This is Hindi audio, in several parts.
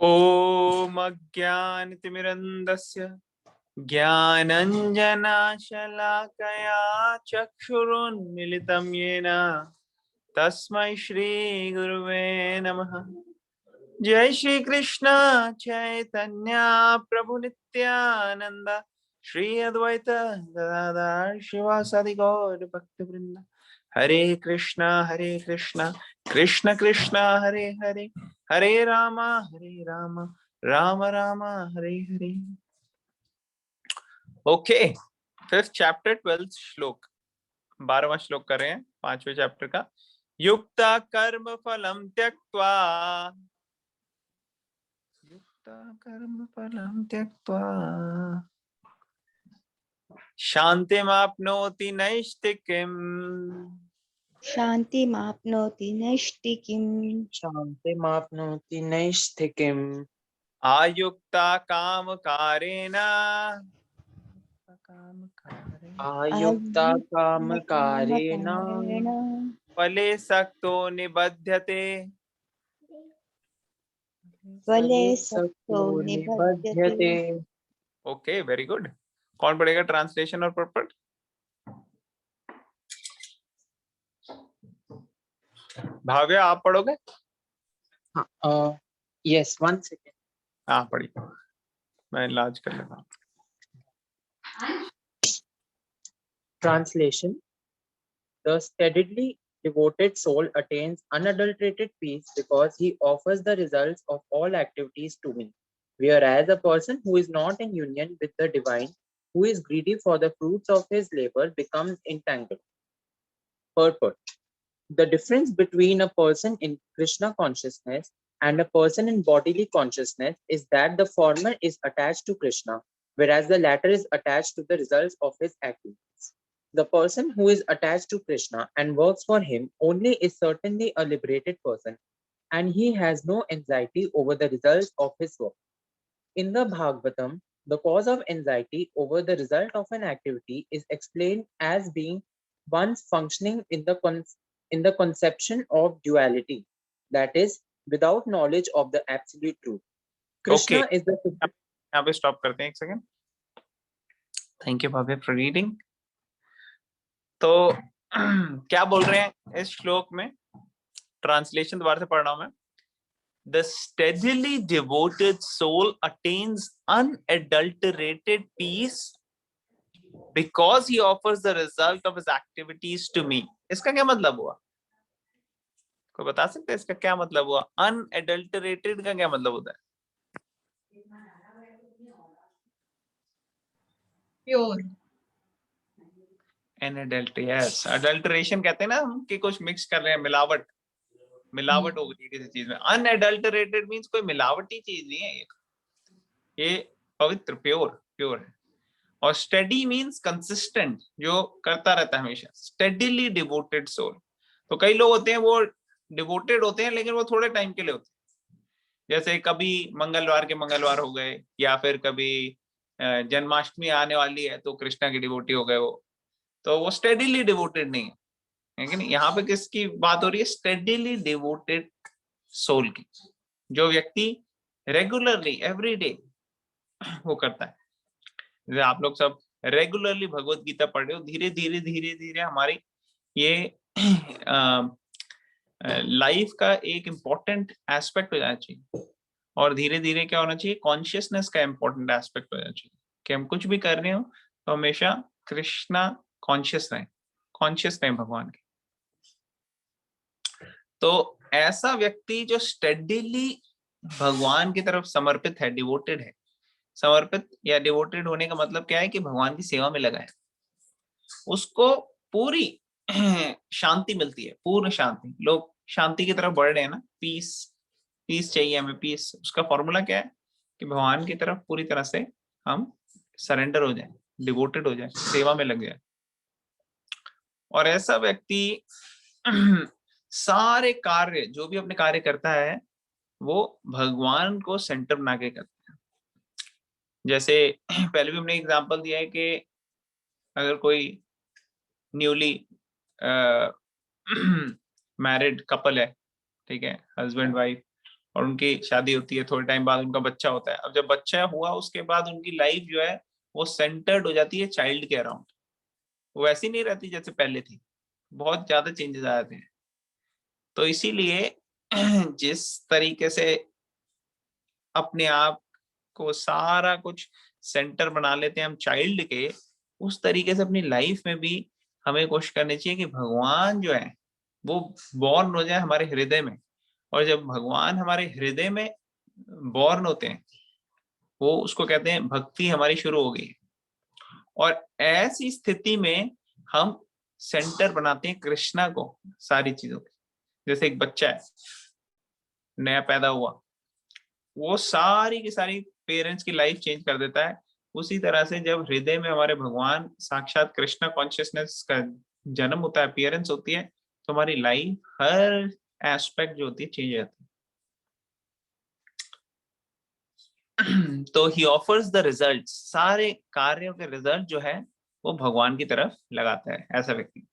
ॐ अज्ञानतिमिरन्धस्य ज्ञानञ्जनशलाकया चक्षुरुन्मिलितं येन तस्मै श्रीगुरुवे नमः। जय श्री कृष्ण चैतन्य प्रभु नित्यानंद श्री अद्वैत गदाधर शिवासादि गौर भक्तवृंद। हरे कृष्णा कृष्ण कृष्ण हरे हरे, हरे Ram Ram Ram Hare Hare. Okay, fifth chapter 12th श्लोक, 12वां श्लोक कर रहे हैं 5वें चैप्टर का। युक्ता कर्म फलम त्यक्त्वा, युक्ता कर्म फलम त्यक्त्वा शान्तिमाप्नोति नैष्ठिकीम्, शान्तिमाप्नोति नैष्ठिकीम्। शान्तिमाप्नोति नैष्ठिकीम्। आयुक्ता कामकारेण, आयुक्ता कामकारेण फले सक्तो निबध्यते। फले सक्तो निबध्यते। Okay, very good. कौन पढ़ेगा ट्रांसलेशन और पर्पट? भाव्य आप पढ़ोगे? Yes, 1 second. हाँ पढ़िए, मैं इलाज कर लेता हूँ। Translation: The steadily devoted soul attains unadulterated peace because he offers the results of all activities to him, whereas a person who is not in union with the divine, who is greedy for the fruits of his labor, becomes entangled. Purport: The difference between a person in Krishna consciousness and a person in bodily consciousness is that the former is attached to Krishna, whereas the latter is attached to the results of his activities. The person who is attached to Krishna and works for him only is certainly a liberated person, and he has no anxiety over the results of his work. In the Bhagavatam, the cause of anxiety over the result of an activity is explained as being one's functioning in the conception of duality, that is, without knowledge of the absolute truth. Krishna is the यहाँ पे स्टॉप करते हैं एक सेकंड। थैंक यू भाभी फॉर रीडिंग। तो क्या बोल रहे हैं इस श्लोक में? ट्रांसलेशन दोबारा से पढ़ रहा हूं मैं। The steadily devoted soul attains unadulterated peace because he offers the result of his activities to me. इसका क्या मतलब हुआ? कोई बता सकते हैं इसका क्या मतलब हुआ? Unadulterated का क्या मतलब होता है? प्योर। Unadulterated, yes. Adulteration कहते हैं ना हम कि कुछ मिक्स कर रहे हैं, मिलावट हो गई किसी चीज में। Unadulterated मीन्स कोई मिलावटी चीज नहीं है, ये पवित्र प्योर है। और स्टेडी मीन्स कंसिस्टेंट, जो करता रहता है हमेशा। Steadily devoted soul. तो कई लोग होते हैं वो डिवोटेड होते हैं लेकिन वो थोड़े टाइम के लिए होते हैं, जैसे कभी मंगलवार के मंगलवार हो गए, या फिर कभी जन्माष्टमी आने वाली है तो कृष्णा की डिवोटी हो गए वो, तो वो स्टेडीली डिवोटेड नहीं है। लेकिन यहाँ पे किसकी बात हो रही है? स्टेडीली डिवोटेड सोल की, जो व्यक्ति रेगुलरली एवरी डे वो करता है। जैसे आप लोग सब रेगुलरली भगवत गीता पढ़ रहे हो, धीरे धीरे हमारी ये लाइफ का एक इम्पोर्टेंट एस्पेक्ट हो जाना चाहिए। और धीरे धीरे क्या होना चाहिए? कॉन्शियसनेस का इम्पोर्टेंट एस्पेक्ट हो जाना चाहिए कि हम कुछ भी कर रहे हो तो हमेशा कृष्णा कॉन्शियस रहें भगवान के। तो ऐसा व्यक्ति जो स्टेडीली भगवान की तरफ समर्पित है, डिवोटेड है। समर्पित या डिवोटेड होने का मतलब क्या है? कि भगवान की सेवा में लगा है, उसको पूरी शांति मिलती है, पूर्ण शांति। लोग शांति की तरफ बढ़ रहे हैं ना, पीस चाहिए हमें, पीस। उसका फॉर्मूला क्या है? कि भगवान की तरफ पूरी तरह से हम सरेंडर हो जाए, डिवोटेड हो जाए, सेवा में लग जाए। और ऐसा व्यक्ति सारे कार्य, जो भी अपने कार्य करता है, वो भगवान को सेंटर बना के करता है। जैसे पहले भी हमने एग्जांपल दिया है कि अगर कोई न्यूली मैरिड कपल है, ठीक है, हस्बैंड वाइफ, और उनकी शादी होती है, थोड़े टाइम बाद उनका बच्चा होता है। अब जब बच्चा हुआ उसके बाद उनकी लाइफ जो है वो सेंटर्ड हो जाती है चाइल्ड के अराउंड, वो वैसी नहीं रहती जैसे पहले थी, बहुत ज्यादा चेंजेस आ जाते हैं। तो इसीलिए जिस तरीके से अपने आप को सारा कुछ सेंटर बना लेते हैं हम चाइल्ड के, उस तरीके से अपनी लाइफ में भी हमें कोशिश करनी चाहिए कि भगवान जो है वो बॉर्न हो जाए हमारे हृदय में। और जब भगवान हमारे हृदय में बॉर्न होते हैं, वो उसको कहते हैं भक्ति हमारी शुरू हो गई। और ऐसी स्थिति में हम सेंटर बनाते हैं कृष्णा को सारी चीजों के। जैसे एक बच्चा है नया पैदा हुआ, वो सारी की सारी पेरेंट्स की लाइफ चेंज कर देता है। उसी तरह से जब हृदय में हमारे भगवान साक्षात कृष्णा कॉन्शियसनेस का जन्म होता है, अपीयरेंस होती है, तो हमारी लाइफ हर एस्पेक्ट जो होती है चेंज हो जाती है। तो ही ऑफर्स द रिजल्ट, सारे कार्यों के रिजल्ट जो है वो भगवान की तरफ लगाता है ऐसा व्यक्ति।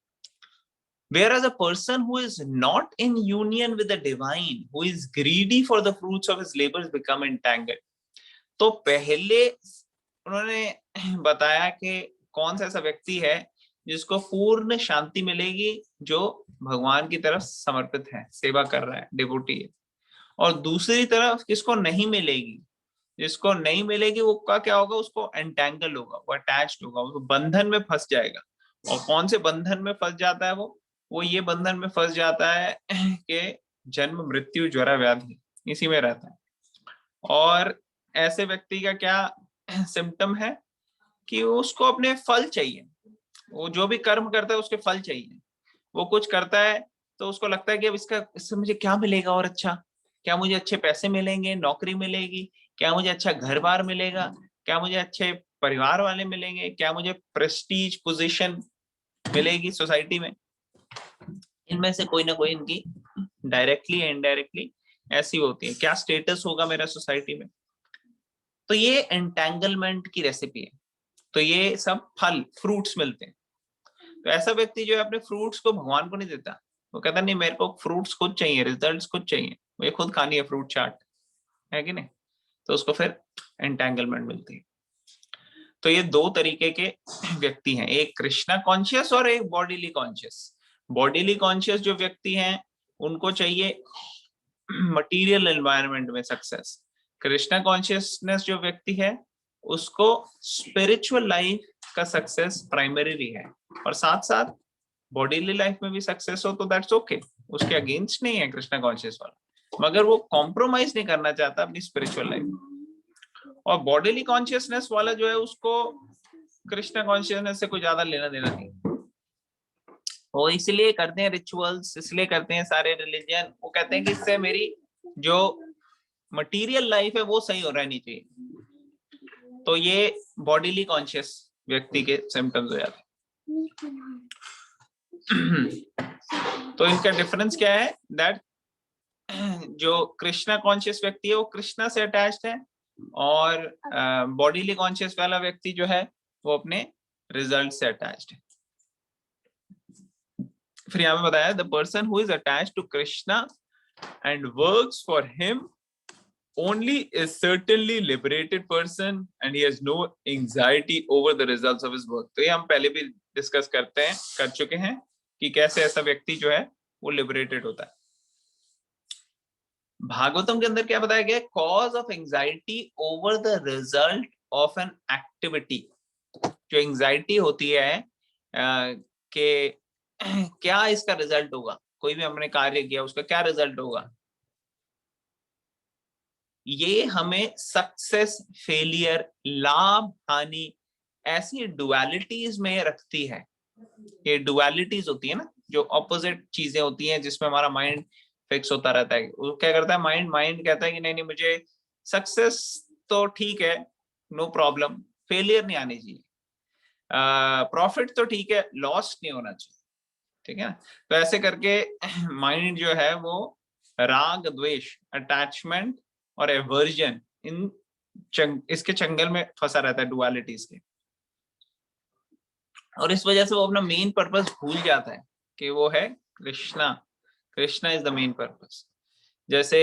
Whereas a person who is not in union with the divine, who is greedy for the fruits of his labors, become entangled. तो पहले उन्होंने बताया कि कौन सा ऐसा व्यक्ति है जिसको पूर्ण शांति मिलेगी, जो भगवान की तरफ समर्पित है, सेवा कर रहा है, डिवोटी है। और दूसरी तरफ किसको नहीं मिलेगी, जिसको नहीं मिलेगी वो का क्या होगा, उसको एंटेंगल होगा, वो अटैच्ड होगा, वो बंधन में फंस जाएगा। और कौन से बंधन में फंस जाता है वो ये बंधन में फंस जाता है कि जन्म मृत्यु जरा व्याधि, इसी में रहता है। और ऐसे व्यक्ति का क्या सिम्टम है कि उसको अपने फल चाहिए, वो जो भी कर्म करता है उसके फल चाहिए। वो कुछ करता है तो उसको लगता है कि अब इससे मुझे क्या मिलेगा और अच्छा, क्या मुझे अच्छे पैसे मिलेंगे, नौकरी मिलेगी, क्या मुझे अच्छा घर बार मिलेगा, क्या मुझे अच्छे परिवार वाले मिलेंगे, क्या मुझे प्रेस्टीज पोजीशन मिलेगी सोसाइटी में। इनमें से कोई ना कोई इनकी डायरेक्टली इनडायरेक्टली ऐसी होती है, क्या स्टेटस होगा मेरा सोसाइटी में। तो ये एंटेंगलमेंट की रेसिपी है। तो ये सब फल फ्रूट्स मिलते हैं। तो ऐसा व्यक्ति जो है अपने फ्रूट्स को भगवान को नहीं देता, वो कहता नहीं मेरे को फ्रूट्स खुद चाहिए, रिजल्ट्स खुद चाहिए, मुझे खुद खानी है फ्रूट चाट, है कि नहीं। तो उसको फिर एंटेंगलमेंट मिलती है। तो ये दो तरीके के व्यक्ति हैं, एक कृष्णा कॉन्शियस और एक बॉडीली कॉन्शियस। बॉडीली कॉन्शियस जो व्यक्ति हैं उनको चाहिए मटेरियल एनवायरनमेंट में सक्सेस। कृष्णा कॉन्शियसनेस जो व्यक्ति है उसको स्पिरिचुअल लाइफ का सक्सेस प्राइमरी है, और साथ साथ बॉडीली लाइफ में भी सक्सेस हो तो दैट्स ओके, उसके अगेंस्ट नहीं है कृष्णा कॉन्शियस वाला, मगर वो कॉम्प्रोमाइज नहीं करना चाहता अपनी स्पिरिचुअल लाइफ। और बॉडीली कॉन्शियसनेस वाला जो है उसको कृष्णा कॉन्शियसनेस से कोई ज्यादा लेना देना नहीं, वो इसलिए करते हैं रिचुअल्स, इसलिए करते हैं सारे रिलीजन, वो कहते हैं कि इससे मेरी जो मटेरियल लाइफ है वो सही हो रहनी चाहिए। तो ये बॉडीली कॉन्शियस व्यक्ति के सिम्टम्स हो जाते हैं। तो इनका डिफरेंस क्या है, दैट जो कृष्णा कॉन्शियस व्यक्ति है वो कृष्णा से अटैच्ड है, और बॉडीली कॉन्शियस वाला व्यक्ति जो है वो अपने रिजल्ट से अटैच्ड है। फिर यहाँ पे बताया the person who is attached to Krishna and works for him only is certainly liberated person and he has no anxiety over the results of his work। तो ये हम पहले भी डिस्कस कर चुके हैं कि कैसे ऐसा व्यक्ति जो है वो लिबरेटेड होता है। भागवतम के अंदर क्या बताया गया, cause of anxiety over the result of an activity. जो एंजाइटी होती है कि क्या इसका रिजल्ट होगा, कोई भी हमने कार्य किया उसका क्या रिजल्ट होगा, ये हमें सक्सेस फेलियर लाभ हानि ऐसी डुअलिटीज में रखती है। ये डुअलिटीज होती है ना, जो ऑपोजिट चीजें होती हैं जिसमें हमारा माइंड फिक्स होता रहता है। वो क्या करता है, माइंड कहता है कि नहीं मुझे सक्सेस तो ठीक है, नो प्रॉब्लम, फेलियर नहीं आनी चाहिए, प्रॉफिट तो ठीक है, लॉस नहीं होना चाहिए, ठीक है ना। तो ऐसे करके माइंड जो है वो राग द्वेष अटैचमेंट और एवर्जन इसके चंगल में फंसा रहता है, डुअलिटीज के। और इस वजह से वो अपना मेन पर्पस भूल जाता है कि वो है Krishna, Krishna is the main purpose. जैसे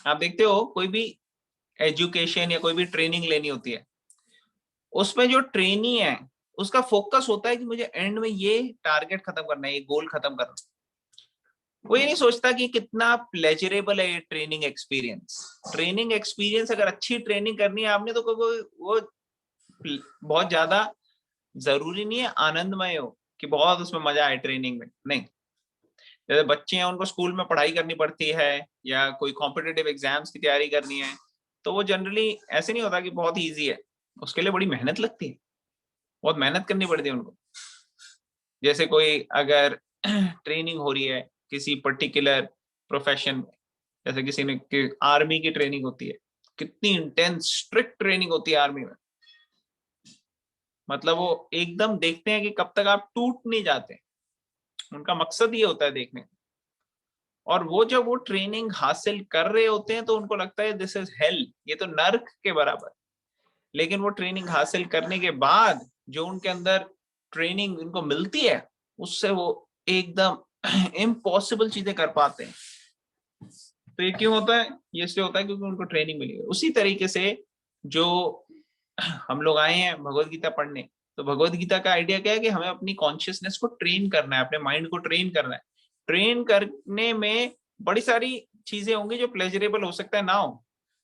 आप देखते हो कोई भी एजुकेशन या कोई भी ट्रेनिंग लेनी होती है, उसमें जो ट्रेनी है उसका फोकस होता है कि मुझे एंड में ये टारगेट खत्म करना है, ये गोल खत्म करना है। वो ये नहीं सोचता कि कितना प्लेजरेबल है ये ट्रेनिंग एक्सपीरियंस। ट्रेनिंग एक्सपीरियंस अगर अच्छी ट्रेनिंग करनी है आपने तो वो बहुत ज्यादा जरूरी नहीं है आनंदमय हो कि बहुत उसमें मजा आए ट्रेनिंग में, नहीं। जैसे बच्चे हैं उनको स्कूल में पढ़ाई करनी पड़ती है या कोई कॉम्पिटिटिव एग्जाम्स की तैयारी करनी है, तो वो जनरली ऐसे नहीं होता कि बहुत ईजी है, उसके लिए बड़ी मेहनत लगती है, बहुत मेहनत करनी पड़ती है उनको। जैसे कोई अगर ट्रेनिंग हो रही है किसी पर्टिकुलर प्रोफेशन में, जैसे किसी ने आर्मी की ट्रेनिंग होती है, कितनी इंटेंस स्ट्रिक्ट ट्रेनिंग होती है आर्मी में, मतलब वो एकदम देखते हैं कि कब तक आप टूट नहीं जाते, उनका मकसद ये होता है देखने। और वो जब वो ट्रेनिंग हासिल कर रहे होते हैं तो उनको लगता है दिस इज हेल, ये तो नर्क के बराबर। लेकिन वो ट्रेनिंग हासिल करने के बाद जो उनके अंदर ट्रेनिंग उनको मिलती है, उससे वो एकदम इम्पॉसिबल चीजें कर पाते हैं। तो ये क्यों होता है? ये इसलिए होता है क्योंकि उनको ट्रेनिंग मिली है। उसी तरीके से जो हम लोग आए हैं भगवत गीता पढ़ने, तो भगवत गीता का आइडिया क्या है कि हमें अपनी कॉन्शियसनेस को ट्रेन करना है, अपने माइंड को ट्रेन करना है। ट्रेन करने में बड़ी सारी चीजें होंगी जो प्लेजरेबल हो सकता है ना हो,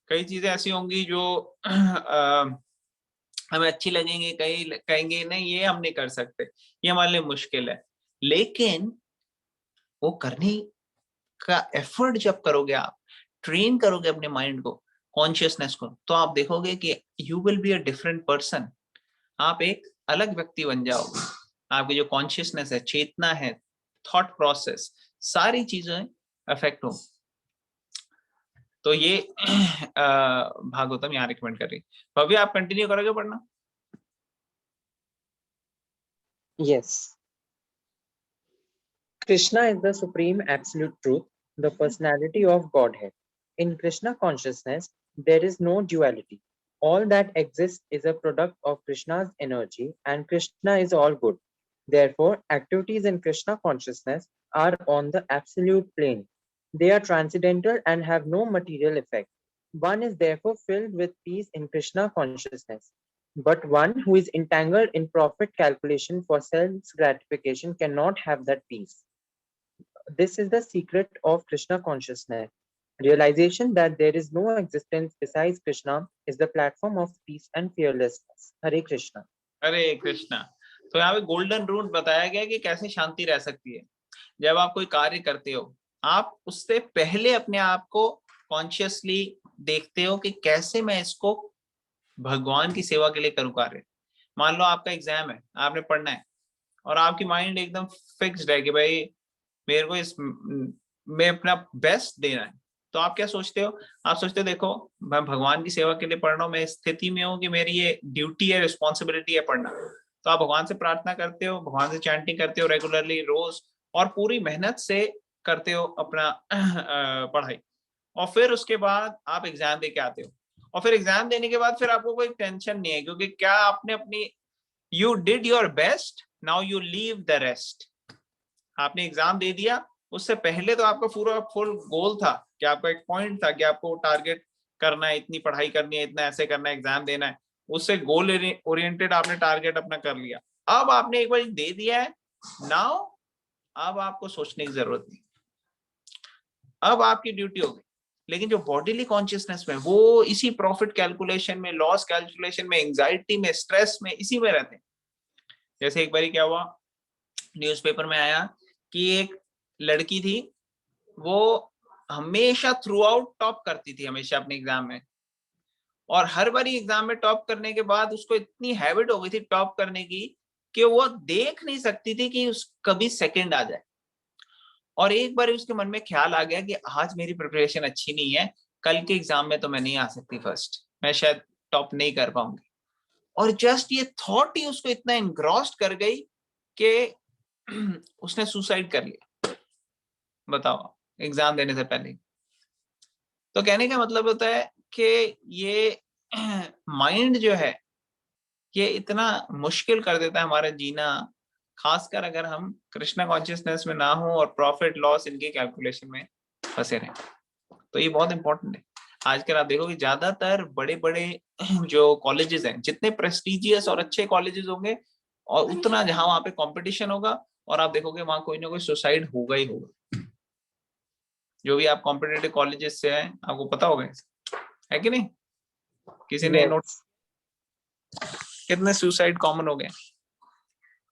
कई चीजें ऐसी होंगी जो हमें अच्छी लगेंगी, कई कहेंगे नहीं ये हम नहीं कर सकते, ये हमारे लिए मुश्किल है। लेकिन वो करने का एफर्ट जब करोगे, आप ट्रेन करोगे अपने माइंड को, कॉन्शियसनेस को, तो आप देखोगे कि you will be a different person. आप एक अलग व्यक्ति बन जाओगे। आपकी जो कॉन्शियसनेस है, चेतना है, थॉट प्रोसेस, सारी चीजें अफेक्ट हो। तो ये भागवतम यहाँ रिकमेंड कर रही। भव्य आप कंटिन्यू करोगे पढ़ना? Yes. Krishna is the supreme absolute truth, the personality of Godhead. In Krishna consciousness, there is no duality. All that exists is a product of Krishna's energy, and Krishna is all good. Therefore, activities in Krishna consciousness are on the absolute plane. They are transcendental and have no material effect. One is therefore filled with peace in Krishna consciousness. But one who is entangled in profit calculation for self-gratification cannot have that peace. This is the secret of Krishna consciousness. Realization that there is no existence besides Krishna is the platform of peace and fearlessness. Hare Krishna. हरे कृष्णा। तो यहाँ पे गोल्डन रूल बताया गया कि कैसे शांति रह सकती है। जब आप कोई कार्य करते हो, आप उससे पहले अपने आप को कॉन्शियसली देखते हो कि कैसे मैं इसको भगवान की सेवा के लिए करूँ कार्य। मान लो आपका एग्जाम है, आपने पढ़ना है और आपकी माइंड एकदम फिक्स्ड है कि भाई मेरे को इस में अपना बेस्ट देना है, तो आप क्या सोचते हो? आप सोचते हो देखो मैं भगवान की सेवा के लिए पढ़ रहा हूँ, मैं इस स्थिति में हूँ कि मेरी ये ड्यूटी है, रिस्पॉन्सिबिलिटी है पढ़ना। तो आप भगवान से प्रार्थना करते हो, भगवान से चैंटिंग करते हो रेगुलरली रोज, और पूरी मेहनत से करते हो अपना पढ़ाई। और फिर उसके बाद आप एग्जाम दे के आते हो, और फिर एग्जाम देने के बाद फिर आपको कोई टेंशन नहीं है, क्योंकि क्या आपने अपनी you did your best, now you leave the rest. आपने एग्जाम दे दिया, उससे पहले तो आपका पूरा फुल गोल था कि आपका एक पॉइंट था कि आपको टारगेट करना है, इतनी पढ़ाई करनी है, इतना ऐसे करना है, एग्जाम देना है, उससे गोल ओरिएंटेड आपने टारगेट अपना कर लिया। अब आपने एक बार दे दिया है, नाउ अब आपको सोचने की जरूरत नहीं, अब आपकी ड्यूटी हो गई। लेकिन जो बॉडीली कॉन्शियसनेस में, वो इसी प्रॉफिट कैलकुलेशन में, लॉस कैलकुलेशन में, एंजाइटी में, स्ट्रेस में, इसी में रहते हैं। जैसे एक बारी क्या हुआ, न्यूज़पेपर में आया कि एक लड़की थी, वो हमेशा थ्रू आउट टॉप करती थी, हमेशा अपने एग्जाम में, और हर बारी एग्जाम में टॉप करने के बाद उसको इतनी हैबिट हो गई थी टॉप करने की कि वो देख नहीं सकती थी कि कभी सेकंड आ जाए। और एक बार उसके मन में ख्याल आ गया कि आज मेरी प्रिपरेशन अच्छी नहीं है, कल के एग्जाम में तो मैं नहीं आ सकती फर्स्ट, मैं शायद टॉप नहीं कर पाऊंगी। और जस्ट ये थॉट ही उसको इतना इनग्रॉस्ड कर गई कि उसने सुसाइड कर लिया। बताओ, एग्जाम देने से पहले। तो कहने का मतलब होता है कि ये माइंड जो है ये इतना मुश्किल कर देता है हमारा जीना, खासकर अगर हम कृष्णा कॉन्शियसनेस में ना हो और प्रॉफिट लॉस इनकी कैलकुलेशन में फंसे रहें। तो ये बहुत इंपॉर्टेंट है। आजकल आप देखोगे ज्यादातर बड़े बड़े जो कॉलेजेस हैं, जितने प्रेस्टिजियस और अच्छे कॉलेजेस होंगे और उतना जहां वहां पे कंपटीशन होगा, और आप देखोगे वहां कोई ना कोई सुसाइड होगा ही होगा। जो भी आप कॉम्पिटिटिव कॉलेजेस से हैं आपको पता होगा, है कि नहीं? किसी ने नोट कितने सुसाइड कॉमन हो गए।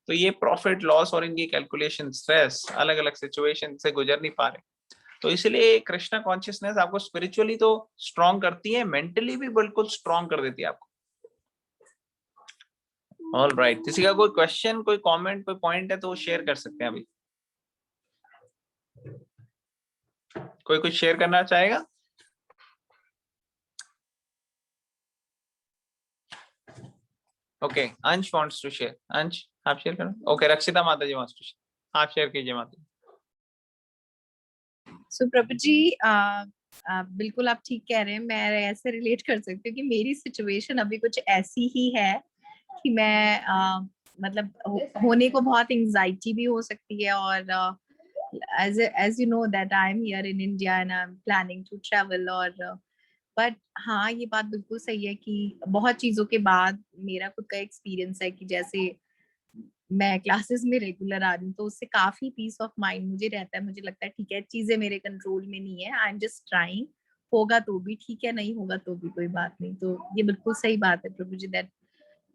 तो ये प्रॉफिट लॉस और इनकी कैलकुलेशन, स्ट्रेस, अलग अलग सिचुएशन से गुजर नहीं पा रहे। तो इसलिए कृष्णा कॉन्शियसनेस आपको स्पिरिचुअली तो स्ट्रॉन्ग करती है, मेंटली भी बिल्कुल स्ट्रॉन्ग कर देती है आपको। ऑल राइट, किसी का कोई क्वेश्चन, कोई कमेंट, कोई पॉइंट है तो वो शेयर कर सकते हैं अभी। कोई कुछ शेयर करना चाहेगा? ओके, अंश वांट्स टू शेयर। अंश आप शेयर करो। ओके, रक्षिता माता जी वांट्स टू शेयर, आप शेयर कीजिए माता जी। सो प्रभु जी, बिल्कुल आप ठीक कह रहे हैं। मैं ऐसे रिलेट कर सकती हूँ कि मेरी सिचुएशन अभी कुछ ऐसी ही है कि मैं मतलब होने को बहुत एंजाइटी भी हो सकती है, और as you know that I am here in India and I'm planning to travel, और बट हाँ, ये बात बिल्कुल सही है कि बहुत चीजों के बाद मेरा खुद का एक्सपीरियंस है कि जैसे मैं क्लासेस में रेगुलर आ रही हूँ, तो उससे काफी पीस ऑफ माइंड मुझे रहता है। मुझे लगता है ठीक है, चीजें मेरे कंट्रोल में नहीं है, आई एम जस्ट ट्राइंग। होगा तो भी ठीक है, नहीं होगा तो भी कोई बात नहीं। तो ये बिल्कुल सही बात है प्रभु जी, that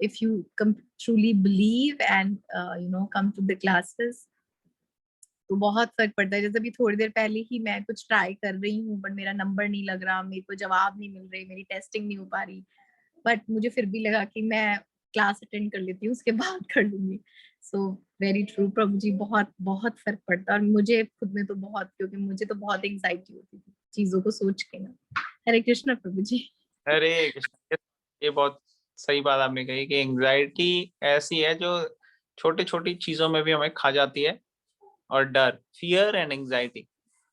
if you truly believe and come to the classes, तो बहुत फर्क पड़ता है। जैसे अभी थोड़ी देर पहले ही मैं कुछ ट्राई कर रही हूँ, बट मेरा नंबर नहीं लग रहा, मेरे को जवाब नहीं मिल रहे, मेरी टेस्टिंग नहीं हो पा रही, बट मुझे फिर भी लगा कि मैं क्लास अटेंड कर लेती हूँ, उसके बाद कर लूंगी। सो वेरी ट्रू प्रभु जी, बहुत बहुत फर्क पड़ता है। और मुझे खुद में तो बहुत, क्योंकि मुझे तो बहुत एंग्जाइटी होती थी चीजों को सोच के ना। हरे कृष्ण प्रभु जी। हरे कृष्ण। ये बहुत सही बात आपने कही कि एंजाइटी ऐसी है जो छोटी छोटी चीजों में भी हमें खा जाती है, और डर, फियर एंड एंजाइटी।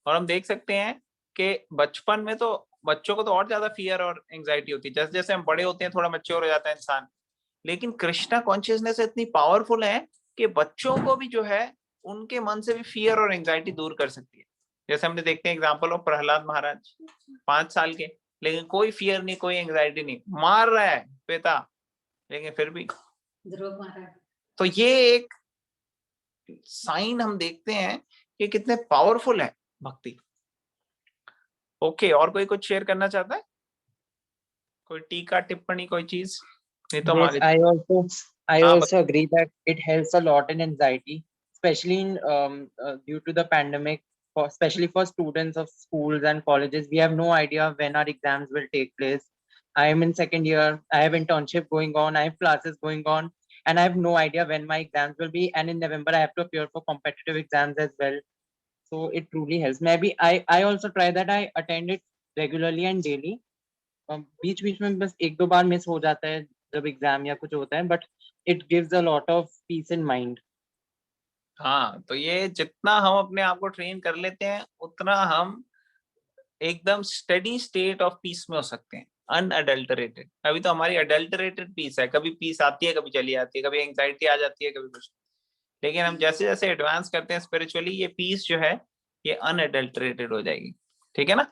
और हम देख सकते हैं कि बचपन में तो बच्चों को तो और ज्यादा फियर और एंजाइटी होती है, जैसे जैसे हम बड़े होते हैं थोड़ा मैच्योर हो जाता है इंसान। लेकिन कृष्णा कॉन्शियसनेस इतनी पावरफुल है कि बच्चों को भी जो है उनके मन से भी फियर और एंजाइटी दूर कर सकती है। जैसे हमने देखते हैं एग्जाम्पल ऑफ प्रहलाद महाराज, 5 साल के, लेकिन कोई फियर नहीं, कोई एंजाइटी नहीं, मार रहा है पिता, लेकिन फिर भी। तो ये एक साइन हम देखते हैं कि कितने पावरफुल है भक्ति। ओके, और कोई कुछ शेयर करना चाहता है? कोई टीका टिप्पणी, कोई चीज? नहीं तो Yes, I हाँ, also agree that it helps a lot in anxiety, especially in due to the pandemic. Especially for students of schools and colleges, we have no idea when our exams will take place. I am in second year. I have internship going on. I have classes going on, and I have no idea when my exams will be. And in November, I have to appear for competitive exams as well. So it truly helps. Maybe I also try that. I attend it regularly and daily. बीच बीच में बस 1-2 बार मिस हो जाता है जब एग्जाम या कुछ होता है, but it gives a lot of peace in mind. हाँ, तो ये जितना हम अपने आप को ट्रेन कर लेते हैं उतना हम एकदम स्टेडी स्टेट ऑफ पीस में हो सकते हैं, अनअडल्टरेटेड। अभी तो हमारी अडल्टरेटेड पीस है, कभी पीस आती है, कभी चली जाती है, कभी एंग्जाइटी आ जाती है, कभी कुछ। लेकिन हम जैसे जैसे एडवांस करते हैं स्पिरिचुअली, ये पीस जो है ये अनअडल्टरेटेड हो जाएगी। ठीक है ना?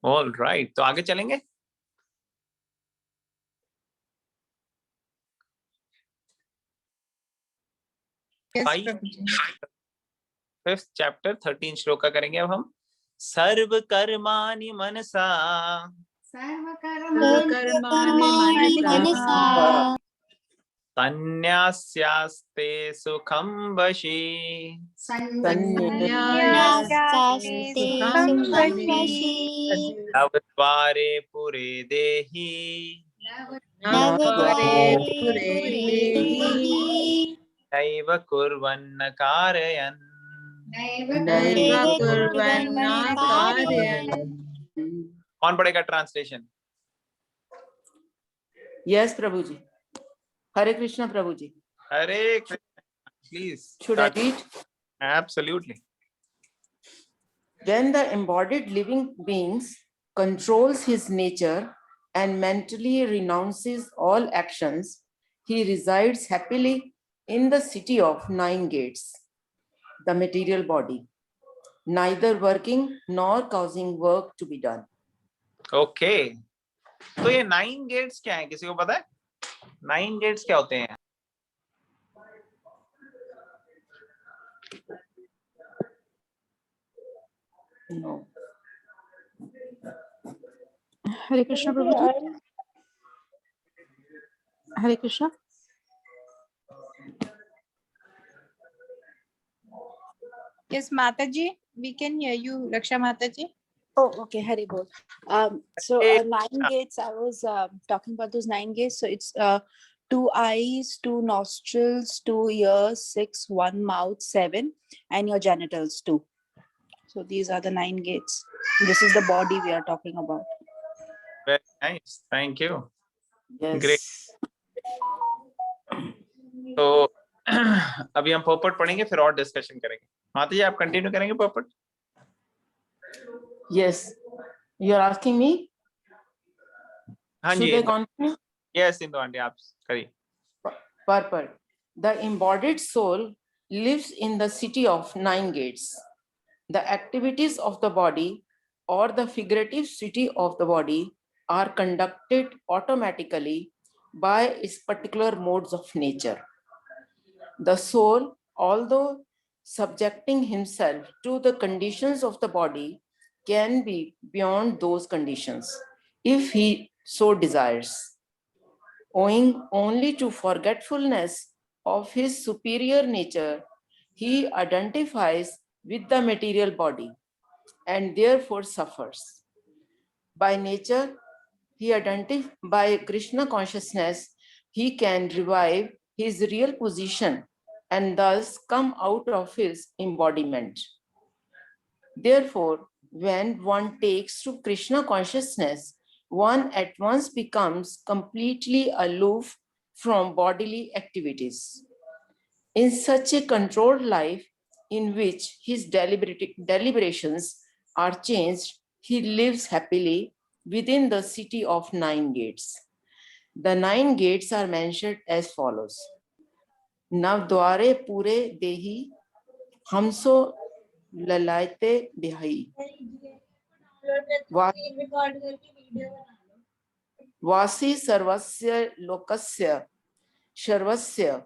ऑल राइट, तो आगे चलेंगे। फिफ्थ चैप्टर 13 श्लोक का करेंगे अब हम। सर्व कर्माणि मनसा संन्यास्यास्ते सुखं वशी नवद्वारे पुरे देहि नैव कुर्वन्न कारयन्। कौन पढ़ेगा ट्रांसलेशन? यस प्रभु जी। हरे कृष्ण प्रभु ji. Hare Krishna, please. Should I read? Absolutely. When the embodied living beings controls his nature and mentally renounces all actions, he resides happily in the city of 9 gates. the material body, neither working nor causing work to be done. Okay तो ये 9 गेट्स क्या है, किसी को पता है 9 गेट्स क्या होते हैं? No. Hare Krishna Prabhuji. Hare Krishna. Yes, Mataji, we can hear you, Raksha Mataji. Oh, okay. Hare Bol. So Hey, 9 gates. I was talking about those 9 gates. So it's 2 eyes, 2 nostrils, 2 ears, 6, 1 mouth, 7, and your genitals too. So these are the 9 gates. This is the body we are talking about. very nice, thank you. Yes. Great. तो अभी हम पोपट पढ़ेंगे, फिर और डिस्कशन करेंगे। माता जी आप कंटिन्यू करेंगे पोपट? Yes. You are asking me? हाँ Should जी I continue? Yes Indu aunty आप करिए। Purport. The embodied soul lives in the city of 9 gates. The activities of the body or the figurative city of the body are conducted automatically by its particular modes of nature. The soul, although subjecting himself to the conditions of the body, can be beyond those conditions if he so desires. Owing only to forgetfulness of his superior nature, he identifies with the material body and therefore suffers. By nature, by Krishna consciousness, he can revive his real position and thus come out of his embodiment. Therefore, when one takes to Krishna consciousness, one at once becomes completely aloof from bodily activities. In such a controlled life, in which his deliberations are changed, he lives happily within the city of 9 gates. The 9 gates are mentioned as follows. Navdware pure dehi, hamso lalaite bihai. Vasi sarvasya lokasya sharvasya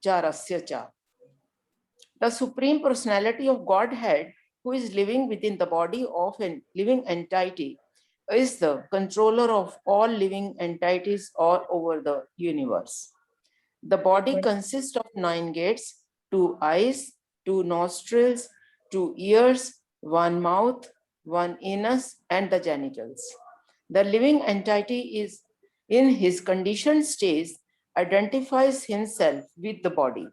charasya cha. The Supreme Personality of Godhead, who is living within the body of a living entity, is the controller of all living entities all over the universe. The body consists of 9 gates, 2 eyes, 2 nostrils, 2 ears, 1 mouth, 1 anus, and the genitals. The living entity is in his conditioned state, identifies himself with the body.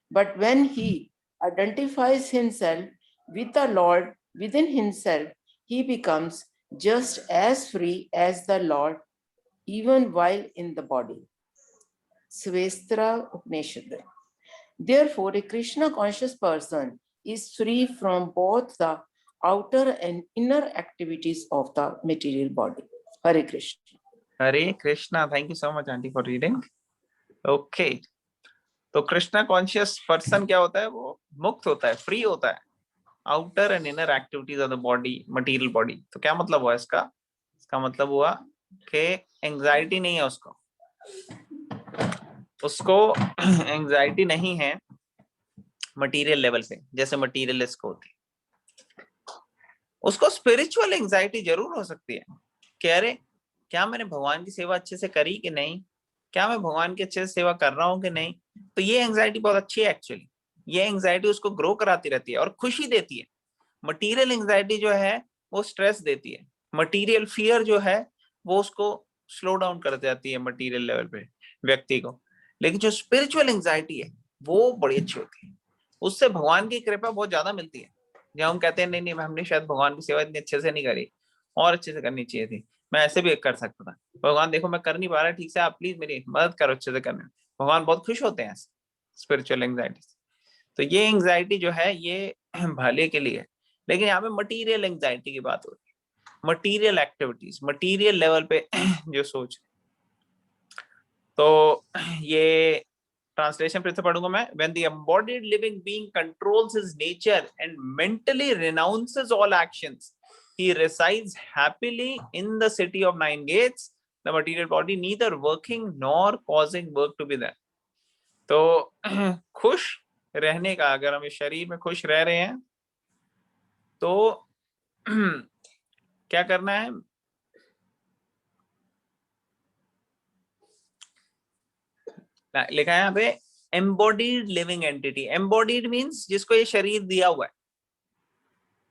But when he identifies himself with the Lord within himself, he becomes just as free as the Lord, even while in the body. Svestra Upanishad. Therefore, a Krishna conscious person is free from both the outer and inner activities of the material body. Hare Krishna. Hare Krishna, thank you so much aunty for reading. Okay तो कृष्णा कॉन्शियस पर्सन क्या होता है? वो मुक्त होता है, फ्री होता है outer and inner activities of the body, material body. तो क्या मतलब हुआ इसका? इसका मतलब हुआ कि एंजाइटी नहीं है उसको एंजाइटी नहीं है मटेरियल लेवल पे, जैसे मटेरियलिस्ट को होती है। उसको स्पिरिचुअल एंजाइटी जरूर हो सकती है कि अरे क्या मैंने भगवान की सेवा अच्छे से करी कि नहीं, क्या मैं भगवान की अच्छे से सेवा कर रहा हूँ कि नहीं। तो ये एंजाइटी बहुत अच्छी है एक्चुअली। ये एंजाइटी उसको ग्रो कराती रहती है और खुशी देती है। मटीरियल एंजाइटी जो है वो स्ट्रेस देती है। मटीरियल फियर जो है वो उसको स्लो डाउन कर जाती है मटीरियल लेवल पे व्यक्ति को। लेकिन जो स्पिरिचुअल एंजाइटी है वो बड़ी अच्छी होती है, उससे भगवान की कृपा बहुत ज्यादा मिलती है। जब हम कहते हैं नहीं हमने शायद भगवान की सेवा इतनी अच्छे से नहीं करी और अच्छे से करनी चाहिए थी, मैं ऐसे भी कर सकता था, भगवान देखो मैं कर नहीं पा रहा ठीक से, आप प्लीज मेरी मदद करो अच्छे से करने में। भगवान बहुत खुश होते हैं स्पिरिचुअल एंजाइटी से। तो ये एंजाइटी जो है ये भले के लिए है। लेकिन यहाँ पे मटीरियल एंजाइटी की बात हो रही है, मटीरियल एक्टिविटीज, मटीरियल लेवल पे जो सोच। तो ये ट्रांसलेशन फिर से पढ़ूंगा मैं. When the embodied living being controls his nature and mentally renounces all actions, he resides happily in the city of nine gates, the material body neither working nor causing work to be there. तो खुश रहने का, अगर हम इस शरीर में खुश रह रहे हैं तो क्या करना है? लिखा है यहाँ पे embodied living entity. Embodied means जिसको ये शरीर दिया हुआ है.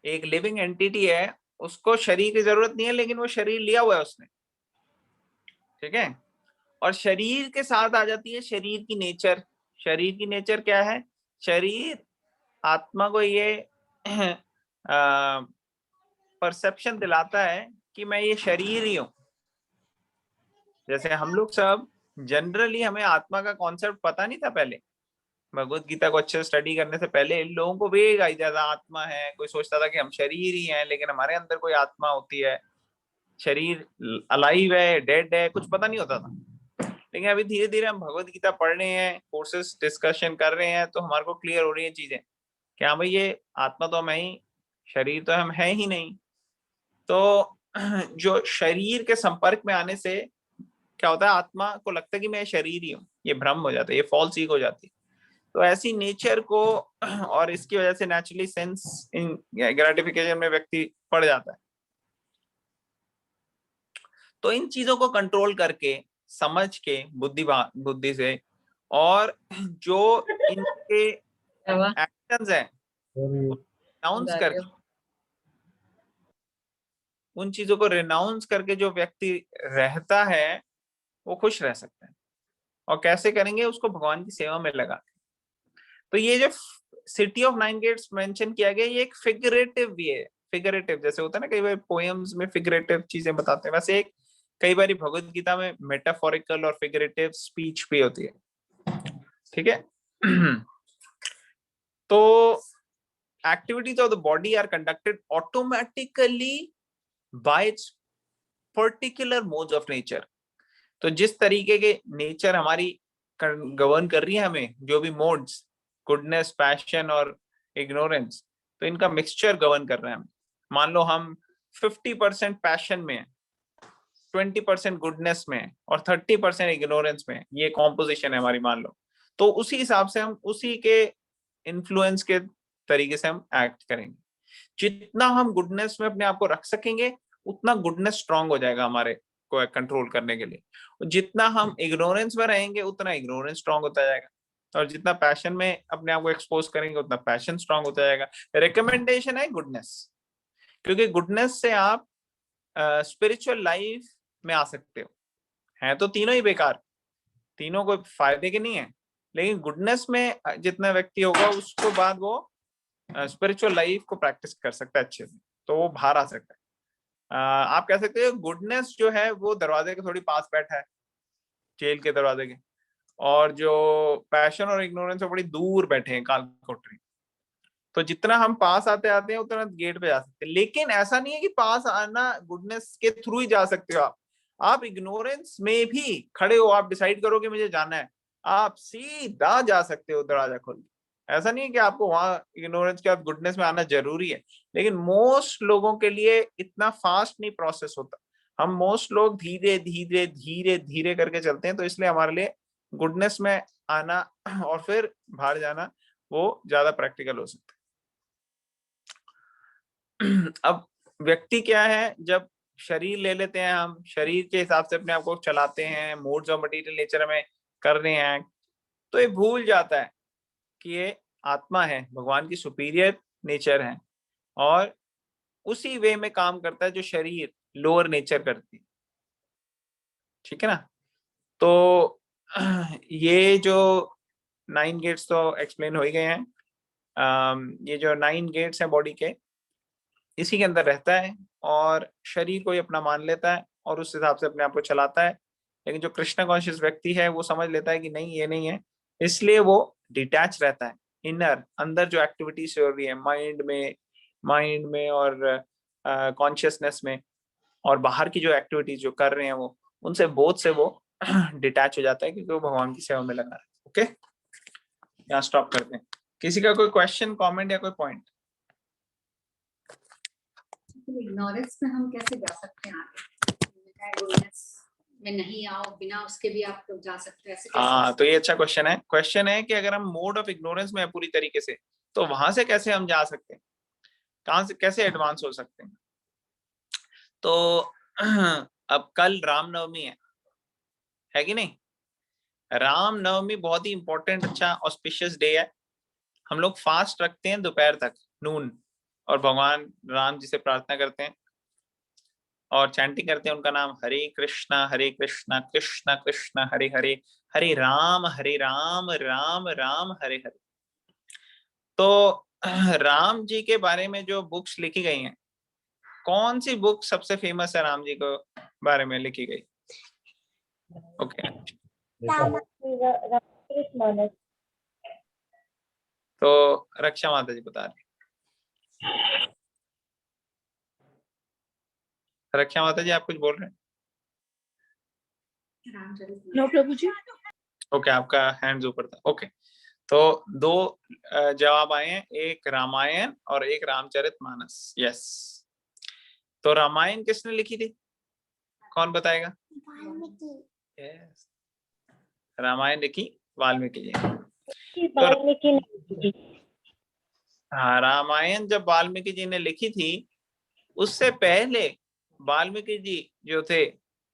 एक लिविंग एंटिटी है, उसको शरीर की जरूरत नहीं है, लेकिन वो शरीर लिया हुआ है उसने. ठीक है. और शरीर के साथ आ जाती है शरीर की नेचर. शरीर की नेचर क्या है? शरीर आत्मा को ये परसेप्शन दिलाता है कि मैं ये शरीर ही हूं. जैसे हम लोग सब जनरली, हमें आत्मा का कॉन्सेप्ट पता नहीं था पहले. भगवत गीता को अच्छे स्टडी करने से पहले इन लोगों को वेग आई जाता आत्मा है. कोई सोचता था कि हम शरीर ही हैं, लेकिन हमारे अंदर कोई आत्मा होती है. शरीर अलाइव है, डेड है, कुछ पता नहीं होता था. लेकिन अभी धीरे धीरे हम भगवत गीता पढ़ रहे हैं, कोर्सेस डिस्कशन कर रहे हैं, तो हमारे को क्लियर हो रही है चीजें कि हाँ भाई, ये आत्मा तो हम है ही, शरीर तो हम है ही नहीं. तो जो शरीर के संपर्क में आने से क्या होता है, आत्मा को लगता है कि मैं शरीर ही हूँ. ये भ्रम हो जाता है, ये फॉल्स ईगो हो जाती है. तो ऐसी नेचर को, और इसकी वजह से नेचुरली सेंस इन ग्रेटिफिकेशन में व्यक्ति पड़ जाता है. तो इन चीजों को कंट्रोल करके, समझ के, बुद्धि से, और जो इनके एक्शंस हैं रिनाउंस करके, उन चीजों को रिनाउंस करके जो व्यक्ति रहता है वो खुश रह सकता है. और कैसे करेंगे? उसको भगवान की सेवा में लगा. तो ये जो city of nine gates mention किया गया, ये एक फिगरेटिव भी है. फिगरेटिव जैसे होता है ना, कई बार पोएम्स में फिगरेटिव चीजें बताते हैं, वैसे एक कई बार भगवत गीता में मेटाफोरिकल और फिगरेटिव स्पीच भी होती है. ठीक है. तो activities of the body are conducted automatically by its particular modes of nature. तो जिस तरीके के नेचर हमारी गवर्न कर रही है हमें, जो भी मोड्स, गुडनेस, पैशन और इग्नोरेंस, तो इनका मिक्सचर गवर्न कर रहे हैं हमें. मान लो हम 50% पैशन में, 20% गुडनेस में और 30% इग्नोरेंस में, ये कॉम्पोजिशन है हमारी, मान लो. तो उसी हिसाब से हम उसी के इन्फ्लुएंस के तरीके से हम एक्ट करेंगे. जितना हम गुडनेस में अपने आप को रख सकेंगे, उतना गुडनेस स्ट्रांग हो जाएगा हमारे को कंट्रोल करने के लिए. जितना हम इग्नोरेंस में रहेंगे, उतना इग्नोरेंस स्ट्रांग होता जाएगा. और जितना पैशन में अपने आप को एक्सपोज करेंगे, उतना पैशन स्ट्रांग होता जाएगा. रिकमेंडेशन है गुडनेस, क्योंकि गुडनेस से आप स्पिरिचुअल लाइफ में आ सकते हो. हैं तो तीनों ही बेकार, तीनों कोई फायदे के नहीं है, लेकिन गुडनेस में जितना व्यक्ति होगा, उसको बाद वो स्पिरिचुअल लाइफ को प्रैक्टिस कर सकता है अच्छे से, तो वो बाहर आ सकता है. आप कह सकते हो गुडनेस जो है वो दरवाजे के थोड़ी पास बैठा है, जेल के दरवाजे के, और जो पैशन और इग्नोरेंस है बड़ी दूर बैठे हैं काल कोठरी. तो जितना हम पास आते आते हैं, उतना गेट पे जा सकते हैं. लेकिन ऐसा नहीं है कि पास आना गुडनेस के थ्रू ही जा सकते हो. आप इग्नोरेंस में भी खड़े हो, आप डिसाइड करो कि मुझे जाना है, आप सीधा जा सकते हो दरवाजा खोल के. ऐसा नहीं है कि आपको वहां इग्नोरेंस के बाद गुडनेस में आना जरूरी है. लेकिन मोस्ट लोगों के लिए इतना फास्ट नहीं प्रोसेस होता. हम मोस्ट लोग धीरे धीरे धीरे धीरे करके चलते हैं, तो इसलिए हमारे लिए गुडनेस में आना और फिर बाहर जाना वो ज्यादा प्रैक्टिकल हो सकता है. अब व्यक्ति क्या है, जब शरीर ले लेते हैं, हम शरीर के हिसाब से अपने आप को चलाते हैं, मोड्स ऑफ मटेरियल नेचर में कर रहे हैं, तो ये भूल जाता है कि ये आत्मा है, भगवान की सुपीरियर नेचर है, और उसी वे में काम करता है जो शरीर लोअर नेचर करती है. ठीक है ना. तो ये जो 9 गेट्स तो एक्सप्लेन हो ही गए हैं. ये जो 9 गेट्स हैं बॉडी के, इसी के अंदर रहता है, और शरीर को ही अपना मान लेता है और उस हिसाब से अपने आप को चलाता है. लेकिन जो कृष्ण कॉन्शियस व्यक्ति है, वो समझ लेता है कि नहीं, ये नहीं है, इसलिए वो डिटैच रहता है. इनर, अंदर जो एक्टिविटीज हो रही है माइंड में और कॉन्शियसनेस में, और बाहर की जो एक्टिविटीज जो कर रहे हैं वो, उनसे बोध से वो डिटैच हो जाता है, क्योंकि वो भगवान की सेवा में लगा है. ओके. यहाँ स्टॉप करते हैं। किसी का कोई क्वेश्चन, कमेंट या कोई पॉइंट? इग्नोरेंस में हम कैसे जा सकते हैं आगे? गुडनेस में नहीं आओ, बिना उसके भी आप लोग जा सकते हैं, ऐसे कैसे? हाँ, तो ये अच्छा क्वेश्चन है। क्वेश्चन है कि अगर हम मोड ऑफ इग्नोरेंस में है पूरी तरीके से, तो वहां से कैसे हम जा सकते हैं, कहां से कैसे एडवांस हो सकते हैं? तो अब कल रामनवमी है कि नहीं? रामनवमी बहुत ही इंपॉर्टेंट, अच्छा ऑस्पिशियस डे है। हम लोग फास्ट रखते हैं दोपहर तक, नून, और भगवान राम जी से प्रार्थना करते हैं और चैंटिंग करते हैं उनका नाम, हरे कृष्णा कृष्णा कृष्णा हरे हरे, हरे राम राम राम हरे हरे। तो राम जी के बारे में जो बुक्स लिखी गई हैं, कौन सी बुक सबसे फेमस है राम जी के बारे में लिखी गई? ओके, तो रक्षा माता जी बता रहे। रक्षा माता जी, आप कुछ बोल रहे हैं? नो प्रभु जी। ओके, आपका हैंड्स ऊपर था। ओके, तो दो जवाब आए हैं, एक रामायण और एक रामचरितमानस। यस, तो रामायण किसने लिखी थी, कौन बताएगा? यस, रामायण लिखी वाल्मीकि जी। हाँ, रामायण जब वाल्मीकि जी ने लिखी थी, उससे पहले वाल्मीकि जी जो थे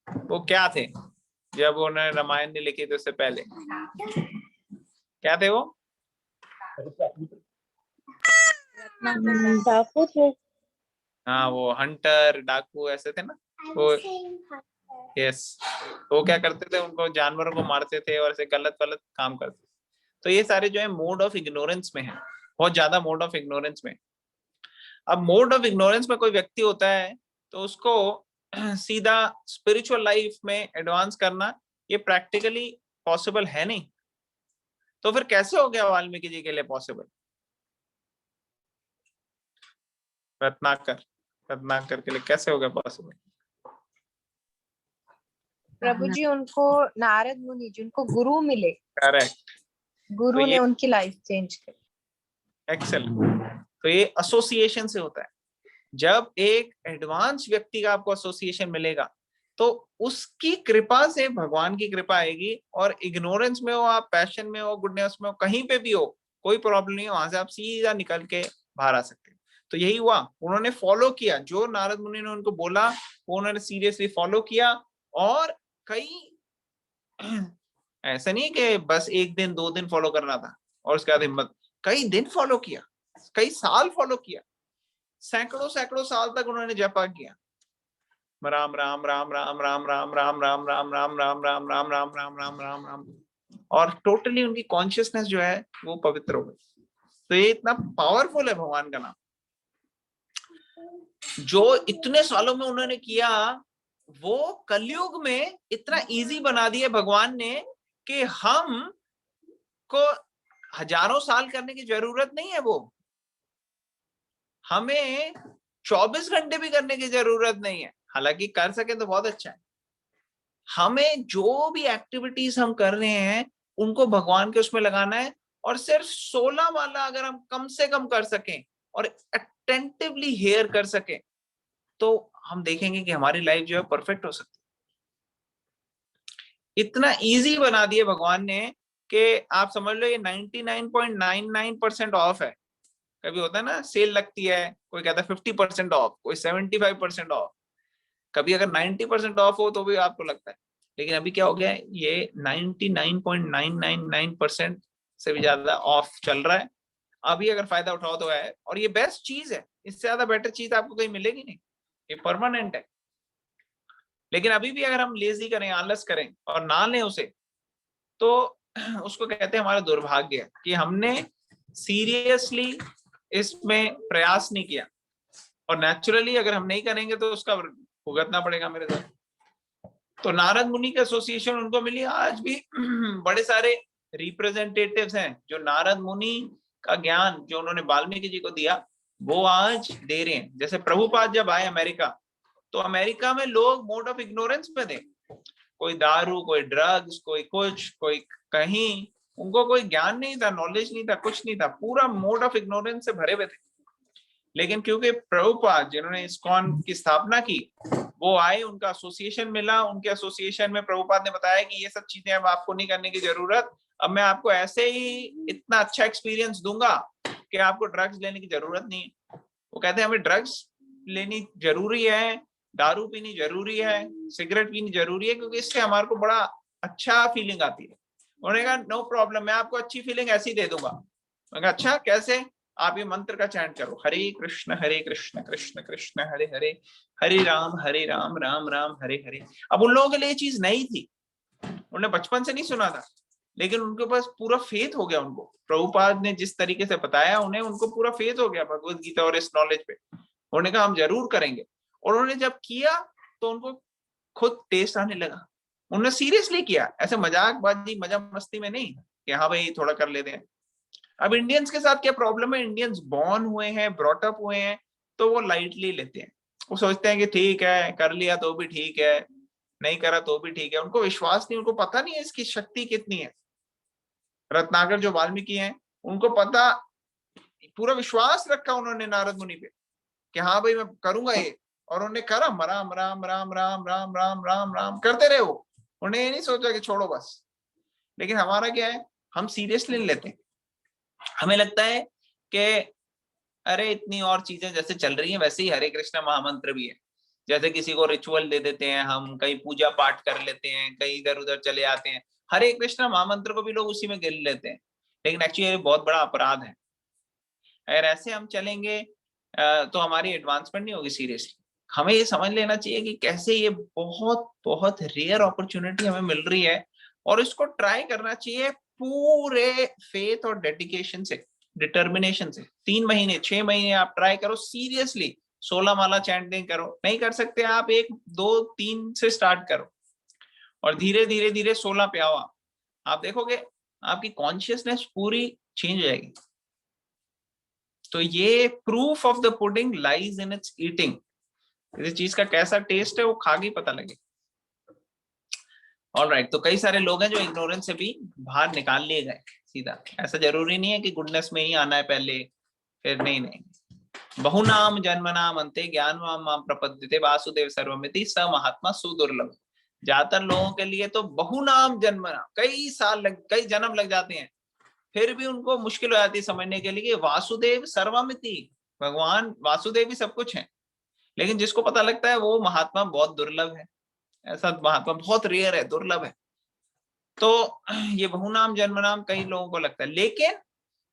वो क्या थे? जब उन्होंने रामायण नहीं लिखी तो उससे पहले क्या थे वो? डाकू थे। हाँ, वो हंटर, डाकू ऐसे थे ना वो। यस, वो क्या करते थे, उनको जानवरों को मारते थे और ऐसे गलत गलत काम करते थे। तो ये सारे जो है मोड ऑफ इग्नोरेंस में है, बहुत ज्यादा मोड ऑफ इग्नोरेंस में। अब मोड ऑफ इग्नोरेंस में कोई व्यक्ति होता है तो उसको सीधा स्पिरिचुअल लाइफ में एडवांस करना ये प्रैक्टिकली पॉसिबल है नहीं। तो फिर कैसे हो गया वाल्मीकि जी के लिए पॉसिबल? रत्नाकर के लिए कैसे हो गया पॉसिबल? प्रभु जी, उनको नारद मुनि जिनको गुरु मिले, करेक्ट, गुरु तो ने ये उनकी लाइफ चेंज की। एक्सेलेंट। तो ये एसोसिएशन से होता है। जब एक एडवांस व्यक्ति का आपको एसोसिएशन मिलेगा तो उसकी कृपा से भगवान की कृपा आएगी, और इग्नोरेंस में हो आप, पैशन में हो, गुडनेस में हो, कहीं पे भी हो, कोई प्रॉब्लम नहीं है, वहां से आप सीधा निकल के बाहर आ सकते हैं। तो यही हुआ, उन्होंने फॉलो किया जो नारद मुनि ने उनको बोला, वो उन्होंने सीरियसली फॉलो किया। और कई ऐसा नहीं कि बस एक दिन दो दिन फॉलो करना था और उसके बाद हिम्मत, कई दिन फॉलो किया, कई साल फॉलो किया, सैकड़ों सैकड़ों साल तक उन्होंने जपा किया, राम राम राम राम राम राम राम राम राम राम राम राम राम राम राम राम राम राम, और टोटली उनकी कॉन्शियसनेस जो है वो पवित्र हो गई। तो ये इतना पावरफुल है भगवान का नाम, जो इतने सालों में उन्होंने किया, वो कलयुग में इतना इजी बना दिया भगवान ने कि हम को हजारों साल करने की जरूरत नहीं है। वो हमें 24 घंटे भी करने की जरूरत नहीं है, हालांकि कर सके तो बहुत अच्छा है। हमें जो भी एक्टिविटीज हम कर रहे हैं उनको भगवान के उसमें लगाना है, और सिर्फ 16 वाला अगर हम कम से कम कर सकें और अटेंटिवली हेयर कर सकें, तो हम देखेंगे कि हमारी लाइफ जो है परफेक्ट हो सकती है। इतना इजी बना दिया भगवान ने कि आप समझ लो ये 99.99% ऑफ है। कभी होता है ना, सेल लगती है, कोई कहता है 50% ऑफ, कोई 75% ऑफ, कभी अगर 90% ऑफ हो तो भी आपको लगता है। लेकिन अभी क्या हो गया है, ये 99.999% से भी ज्यादा ऑफ चल रहा है। अभी अगर फायदा उठाओ तो है, और ये बेस्ट चीज है, इससे ज्यादा बेटर चीज आपको कहीं मिलेगी नहीं, ये परमानेंट है। लेकिन अभी भी अगर हम लेजी करें, आलस करें और ना लें उसे, तो उसको कहते हैं हमारा दुर्भाग्य कि हमने सीरियसली इसमें प्रयास नहीं किया। और नेचुरली अगर हम नहीं करेंगे तो उसका भुगतना पड़ेगा मेरे साथ। तो नारद मुनि के एसोसिएशन उनको मिली। आज भी बड़े सारे रिप्रेजेंटेटिव्स हैं जो नारद मुनि का ज्ञान जो उन्होंने वाल्मीकि जी को दिया वो आज दे रहे हैं। जैसे प्रभुपाद जब आए अमेरिका, तो अमेरिका में लोग मोड ऑफ इग्नोरेंस में थे, कोई दारू, कोई ड्रग्स, कोई कुछ, कोई कहीं, उनको कोई ज्ञान नहीं था, नॉलेज नहीं था, कुछ नहीं था, पूरा मोड ऑफ इग्नोरेंस से भरे हुए थे। लेकिन क्योंकि प्रभुपाद जिन्होंने इस्कॉन की स्थापना की, वो आए, उनका एसोसिएशन मिला, उनके एसोसिएशन में प्रभुपाद ने बताया कि ये सब चीजें अब आपको नहीं करने की जरूरत, अब मैं आपको ऐसे ही इतना अच्छा एक्सपीरियंस दूंगा कि आपको ड्रग्स लेने की जरूरत नहीं है। वो कहते हैं हमें ड्रग्स लेनी जरूरी है, दारू पीनी जरूरी है, सिगरेट पीनी जरूरी है, क्योंकि इससे हमारे को बड़ा अच्छा फीलिंग आती है। उन्होंने कहा नो प्रॉब्लम, मैं आपको अच्छी फीलिंग ऐसी दे दूंगा। मैंने कहा अच्छा कैसे? आप ये मंत्र का चैंट करो, हरे कृष्ण कृष्ण कृष्ण हरे हरे, हरे राम राम राम हरे हरे। अब उन लोगों के लिए ये चीज नई थी, उन्होंने बचपन से नहीं सुना था, लेकिन उनके पास पूरा फेथ हो गया। उनको प्रभुपाद ने जिस तरीके से बताया उन्हें, उनको पूरा फेथ हो गया भगवत गीता और इस नॉलेज पे। उन्होंने कहा हम जरूर करेंगे। और उन्होंने जब किया तो उनको खुद टेस्ट आने लगा। उन्होंने सीरियसली किया, ऐसे मजाकबाजी मजा मस्ती में नहीं कि हाँ भाई थोड़ा कर लेते हैं। अब इंडियंस के साथ क्या प्रॉब्लम है, इंडियंस बॉर्न हुए हैं, ब्रॉटअप हुए हैं, तो वो लाइटली लेते हैं। वो सोचते हैं कि ठीक है, कर लिया तो भी ठीक है, नहीं करा तो भी ठीक है। उनको विश्वास नहीं, उनको पता नहीं है इसकी शक्ति कितनी है। रत्नाकर जो वाल्मीकि हैं, उनको पता, पूरा विश्वास रखा उन्होंने नारद मुनि पे कि हाँ भाई मैं करूंगा ये, और उन्होंने करा। राम राम राम राम राम राम राम राम करते रहे वो, उन्हें ये नहीं सोचा कि छोड़ो बस। लेकिन हमारा क्या है, हम सीरियसली नहीं लेते। हमें लगता है कि अरे इतनी और चीजें जैसे चल रही हैं वैसे ही हरे कृष्ण महामंत्र भी है। जैसे किसी को रिचुअल दे देते हैं, हम कहीं पूजा पाठ कर लेते हैं, कहीं इधर उधर चले आते हैं, हरे कृष्ण महामंत्र को भी लोग उसी में गिन लेते हैं। लेकिन एक्चुअली ये बहुत बड़ा अपराध है। अगर ऐसे हम चलेंगे तो हमारी एडवांसमेंट नहीं होगी सीरियसली। हमें ये समझ लेना चाहिए कि कैसे ये बहुत बहुत रेयर अपॉर्चुनिटी हमें मिल रही है, और इसको ट्राई करना चाहिए पूरे फेथ और डेडिकेशन से, डिटर्मिनेशन से। 3 महीने 6 महीने आप ट्राई करो सीरियसली। 16 माला चैंटिंग करो, नहीं कर सकते आप 1 2 3 से स्टार्ट करो, और धीरे धीरे धीरे 16 पे आओ। आप देखोगे आपकी कॉन्शियसनेस पूरी चेंज हो जाएगी। तो ये proof of the pudding lies in its eating. इस चीज का कैसा टेस्ट है वो खा के पता लगे। ऑलराइट, तो कई सारे लोग हैं जो इग्नोरेंस से भी बाहर निकाल लिए गए सीधा। ऐसा जरूरी नहीं है कि गुडनेस में ही आना है पहले फिर, नहीं नहीं। बहुनाम जन्मनाम अंते ज्ञानवाम माम प्रपद्यते वासुदेव सर्वमिति स महात्मा सुदुर्लभ। ज्यादातर लोगों के लिए तो बहुनाम जन्मना, कई साल कई जन्म लग जाते हैं, फिर भी उनको मुश्किल हो जाती है समझने के लिए वासुदेव सर्वमिति, भगवान वासुदेव ही सब कुछ है। लेकिन जिसको पता लगता है वो महात्मा बहुत दुर्लभ है, ऐसा महात्मा बहुत रेयर है, दुर्लभ है। तो ये बहुनाम जन्मनाम कई लोगों को लगता है। लेकिन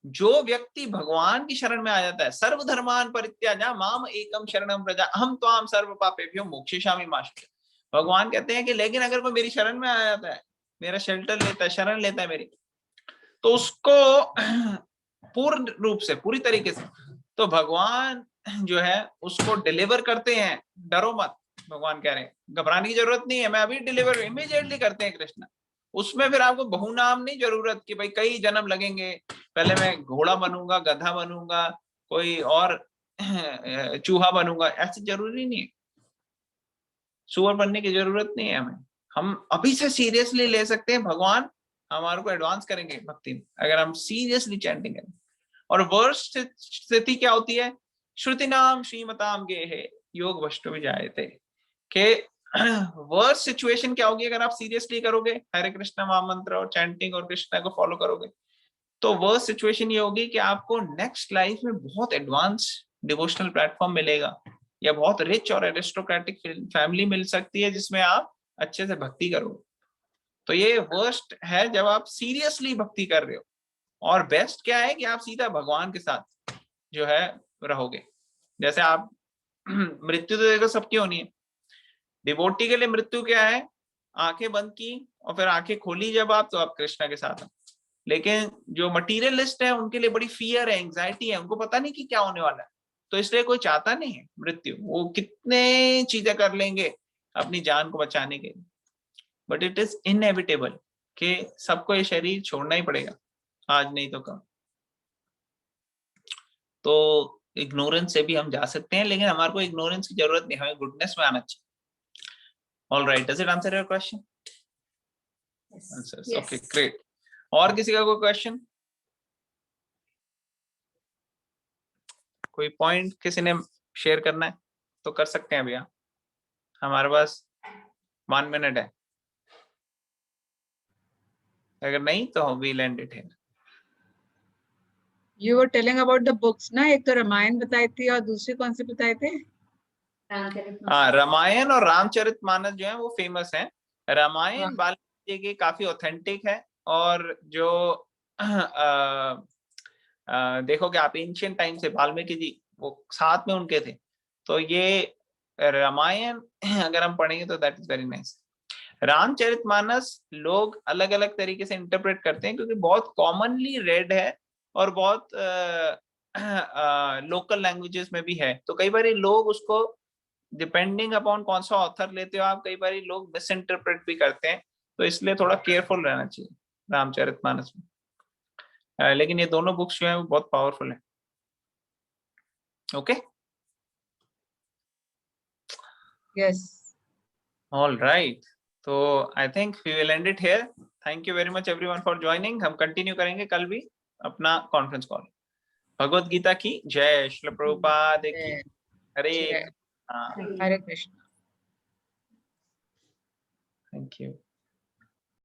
जो व्यक्ति भगवान की शरण में आ जाता है, सर्वधर्मान परित्याज्य माम एकम शरणम व्रज अहम त्वाम सर्व पापेभ्यो मोक्षयिष्यामि मा शुचः। भगवान कहते हैं कि लेकिन अगर कोई मेरी शरण में आ जाता है, मेरा शेल्टर लेता है, शरण लेता है मेरी, तो उसको पूर्ण रूप से, पूरी तरीके से, तो भगवान जो है उसको डिलीवर करते हैं। डरो मत, भगवान कह रहे हैं घबराने की जरूरत नहीं है, मैं अभी डिलीवर इमीडिएटली करते हैं कृष्ण। उसमें फिर आपको बहुनाम नहीं जरूरत कि भाई कई जन्म लगेंगे, पहले मैं घोड़ा बनूंगा, गधा बनूंगा, कोई और चूहा बनूंगा, ऐसे जरूरी नहीं है। सुअर बनने की जरूरत नहीं है हमें। हम अभी से सीरियसली ले सकते हैं, भगवान हमारे को एडवांस करेंगे भक्ति में अगर हम सीरियसली चैंटिंग करें। और वर्स्ट स्थिति क्या होती है, श्रुति नाम श्रीमताम गे है योग वस्तु में जाए थे के वर्स्ट सिचुएशन क्या होगी अगर आप सीरियसली करोगे हरे कृष्ण महामंत्र और चैंटिंग और कृष्णा को फॉलो करोगे, तो वर्स्ट सिचुएशन ये होगी कि आपको नेक्स्ट लाइफ में बहुत एडवांस डिवोशनल प्लेटफॉर्म मिलेगा, या बहुत रिच और एरिस्टोक्रेटिक फैमिली मिल सकती है जिसमें आप अच्छे से भक्ति करोगे। तो ये वर्स्ट है जब आप सीरियसली भक्ति कर रहे हो। और बेस्ट क्या है कि आप सीधा भगवान के साथ जो है रहोगे। जैसे आप मृत्यु तो देखो सबकी होनी है, डिवोटी के लिए मृत्यु क्या है, आंखें बंद की और फिर आंखें खोली जब आप, तो आप कृष्णा के साथ हैं। लेकिन जो मटीरियलिस्ट है उनके लिए बड़ी फियर है, एंजाइटी है, उनको पता नहीं कि क्या होने वाला है, तो इसलिए कोई चाहता नहीं है मृत्यु। वो कितने चीजें कर लेंगे अपनी जान को बचाने के लिए, बट इट इज इनएविटेबल कि सबको ये शरीर छोड़ना ही पड़ेगा, आज नहीं तो कब। तो इग्नोरेंस से भी हम जा सकते हैं, लेकिन हमारे को इग्नोरेंस की जरूरत नहीं, हमें गुडनेस में आना चाहिए। All right, does it answer your question? Yes. Answers. Yes. Okay, great. और किसी का कोई क्वेश्चन, कोई पॉइंट किसी ने शेयर करना है तो कर सकते हैं भैया, हमारे पास 1 मिनट है, अगर नहीं तो we'll end it here. You were telling about the books ना, एक तो रामायण बताई थी और दूसरी कौन सी बताए थे? रामचरितमानस। हाँ, रामायण और रामचरितमानस जो है वो फेमस है। रामायण हाँ। वाल्मीकि की काफी ऑथेंटिक है, और जो देखोगे आप एंशियंट टाइम से वाल्मीकि जी वो साथ में उनके थे, तो ये रामायण अगर हम पढ़ेंगे तो that is very nice. Ramcharitmanas लोग अलग अलग तरीके से इंटरप्रेट करते हैं, क्योंकि बहुत कॉमनली रेड है और बहुत लोकल लैंग्वेजेस में भी है, तो कई बार लोग उसको डिपेंडिंग अपॉन कौन सा ऑथर लेते हो आप, कई बार लोग मिस इंटरप्रेट भी करते हैं, तो इसलिए थोड़ा केयरफुल रहना चाहिए रामचरितमानस में। लेकिन ये दोनों बुक्स जो है वो बहुत पावरफुल है। Okay, Yes. ऑल राइट, तो I think we will end it here. Thank you very much everyone for joining. हम कंटिन्यू करेंगे कल भी अपना कॉन्फ्रेंस कॉल। भगवत गीता की जय, श्रील प्रभुपाद की हरे जय। Krishna. Hare Krishna. Thank you.